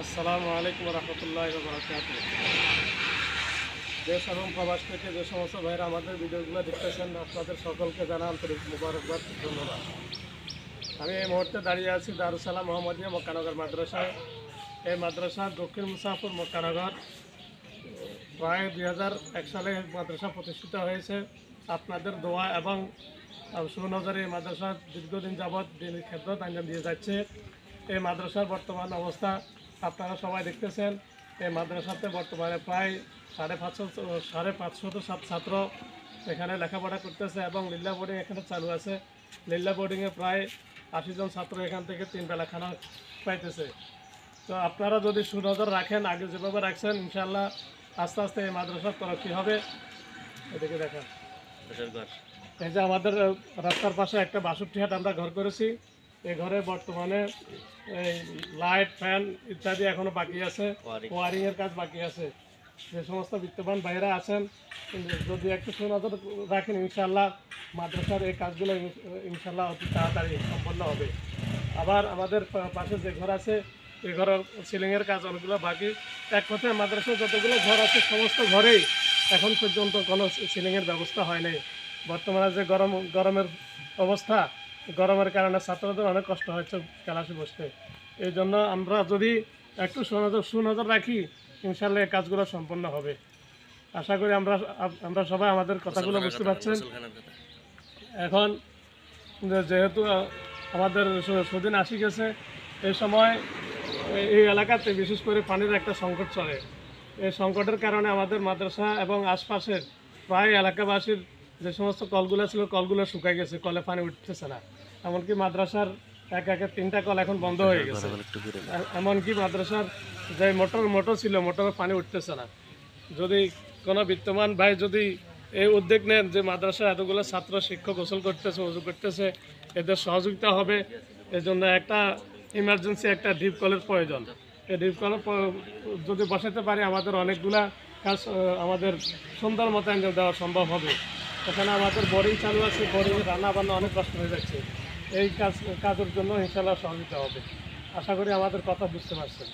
আসসালামু আলাইকুম রহমতুল্লাহ বরকাত। দেশ এবং প্রবাস থেকে যে সমস্ত ভাইরা আমাদের ভিডিওগুলো দেখতেছেন, আপনাদের সকলকে জানা আন্তরিক মুবারকবাদ, ধন্যবাদ। আমি এই মুহূর্তে দাঁড়িয়ে আছি দারুস সালাম মোহাম্মদিয়া মক্কানগর মাদ্রাসায়। এই মাদ্রাসা দক্ষিণ মুসাফর মক্কানগর। প্রায় 2001 সালে মাদ্রাসা প্রতিষ্ঠিত হয়েছে। আপনাদের দোয়া এবং সুনজরে এই মাদ্রাসা দীর্ঘদিন যাবৎ দিনের খেদমত আঞ্জাম দিয়ে যাচ্ছে। এই মাদ্রাসার বর্তমান অবস্থা আপনারা সবাই দেখতেছেন। এই মাদ্রাসাতে বর্তমানে প্রায় 550 ছাত্র এখানে লেখাপড়া করতেছে এবং লিল্লা বোর্ডিং এখানে চালু আছে। লিল্লা বোর্ডিংয়ে প্রায় 80 জন ছাত্র এখান থেকে 3 বেলা খানা পাইতেছে। তো আপনারা যদি সুনজর রাখেন, আগে যেভাবে রাখছেন, ইনশাআল্লাহ আস্তে আস্তে এই মাদ্রাসার তরক্কি হবে। এদিকে দেখেন, এই যে আমাদের রাস্তার পাশে একটা 62 হাত আমরা ঘর করেছি। এই ঘরে বর্তমানে এই লাইট, ফ্যান ইত্যাদি এখনো বাকি আছে, ওয়ারিংয়ের কাজ বাকি আছে। যে সমস্ত বিত্তবান ভাইরা আছেন, যদি একটু সুনজর রাখেন, ইনশাআল্লাহ মাদ্রাসার এই কাজগুলো ইনশাআল্লাহ অতি তাড়াতাড়ি সম্পন্ন হবে। আবার আমাদের পাশে যে ঘর আছে, এই ঘরের সিলিংয়ের কাজ অনেকগুলো বাকি। এক কথায় মাদ্রাসার যতগুলো ঘর আছে সমস্ত ঘরেই এখন পর্যন্ত কোনো সিলিংয়ের ব্যবস্থা হয় নাই। বর্তমানে যে গরমের অবস্থা, গরমের কারণে ছাত্রদের অনেক কষ্ট হচ্ছে ক্লাসে বসতে। এই জন্য আমরা যদি একটু সুনজর রাখি, ইনশাআল্লাহ এই কাজগুলো সম্পন্ন হবে। আশা করি আমরা সবাই আমাদের কথাগুলো বুঝতে পারছেন। এখন যেহেতু আমাদের সুদিন আসি গেছে, এই সময় এই এলাকাতে বিশেষ করে পানির একটা সংকট চলে। এই সংকটের কারণে আমাদের মাদ্রাসা এবং আশপাশের প্রায় এলাকাবাসীর যে সমস্ত কলগুলো ছিল, কলগুলো শুকাই গেছে, কলে পানি উঠতেছে না। এমনকি মাদ্রাসার একে 3টা কল এখন বন্ধ হয়ে গেছে। এমনকি মাদ্রাসার যে মোটর ছিল, মোটরে পানি উঠতেছে না। যদি কোনো বিত্তমান ভাই যদি এই উদ্যোগ নেন যে মাদ্রাসার এতগুলো ছাত্র শিক্ষক গোসল করতেছে, উজু করতেছে, এদের সহযোগিতা হবে। এই জন্য একটা ইমার্জেন্সি একটা ডিপ কলের প্রয়োজন। এই ডিপ কল যদি বসাতে পারি, আমাদের অনেকগুলা কাজ আমাদের সুন্দর মতো আঞ্জাম দেওয়া সম্ভব হবে। এখানে আমাদের বোরিং চালু আছে, বোরিংয়ে রান্না বান্না অনেক কষ্ট হয়ে যাচ্ছে। এই কাজের জন্য ইনশাআল্লাহ সহযোগিতা হবে। আশা করি আমাদের কথা বুঝতে পারছেন।